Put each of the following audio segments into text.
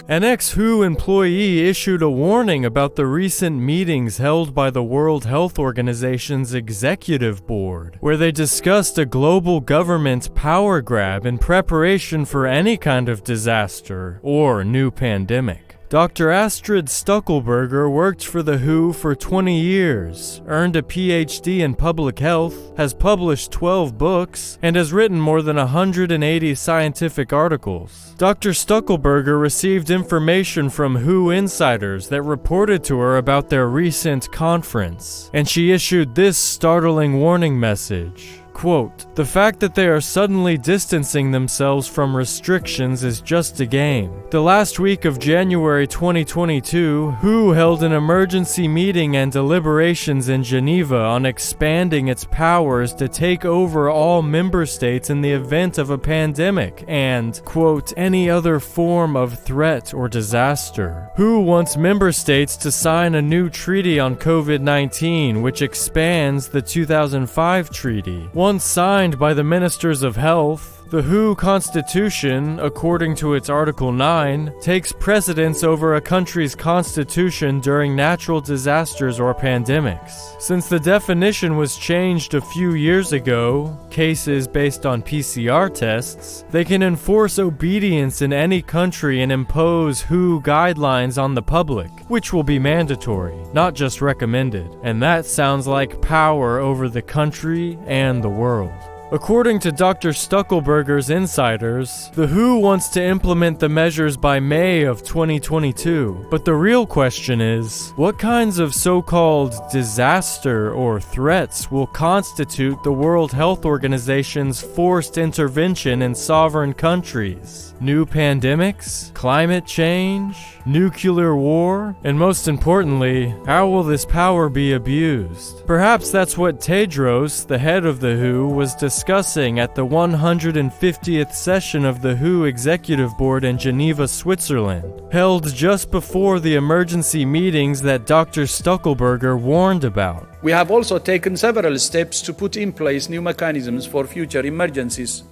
An ex-WHO employee issued a warning about the recent meetings held by the World Health Organization's executive board, where they discussed a global government power grab in preparation for any kind of disaster or new pandemic. Dr. Astrid Stuckelberger worked for the WHO for 20 years, earned a PhD in public health, has published 12 books, and has written more than 180 scientific articles. Dr. Stuckelberger received information from WHO insiders that reported to her about their recent conference, and she issued this startling warning message. Quote, "The fact that they are suddenly distancing themselves from restrictions is just a game. The last week of January 2022, WHO held an emergency meeting and deliberations in Geneva on expanding its powers to take over all member states in the event of a pandemic and, quote, any other form of threat or disaster. WHO wants member states to sign a new treaty on COVID-19 which expands the 2005 treaty. Once signed by the Ministers of Health, the WHO Constitution, according to its Article 9, takes precedence over a country's constitution during natural disasters or pandemics. Since the definition was changed a few years ago, cases based on PCR tests, they can enforce obedience in any country and impose WHO guidelines on the public, which will be mandatory, not just recommended. And that sounds like power over the country and the world. According to Dr. Stuckelberger's insiders, the WHO wants to implement the measures by May of 2022. But the real question is, what kinds of so-called disaster or threats will constitute the World Health Organization's forced intervention in sovereign countries? New pandemics? Climate change? Nuclear war? And most importantly, how will this power be abused? Perhaps that's what Tedros, the head of the WHO, was discussing at the 150th session of the WHO Executive Board in Geneva, Switzerland, held just before the emergency meetings that Dr. Stuckelberger warned about. We have also taken several steps to put in place new mechanisms for future emergencies.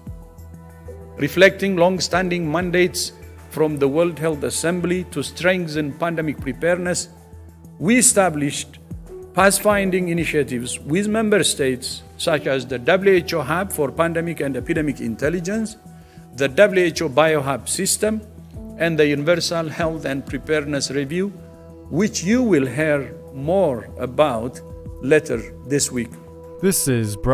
Reflecting long-standing mandates from the World Health Assembly to strengthen pandemic preparedness, we established pathfinding initiatives with member states such as the WHO Hub for Pandemic and Epidemic Intelligence, the WHO BioHub system, and the Universal Health and Preparedness Review, which you will hear more about later this week. This is Brian.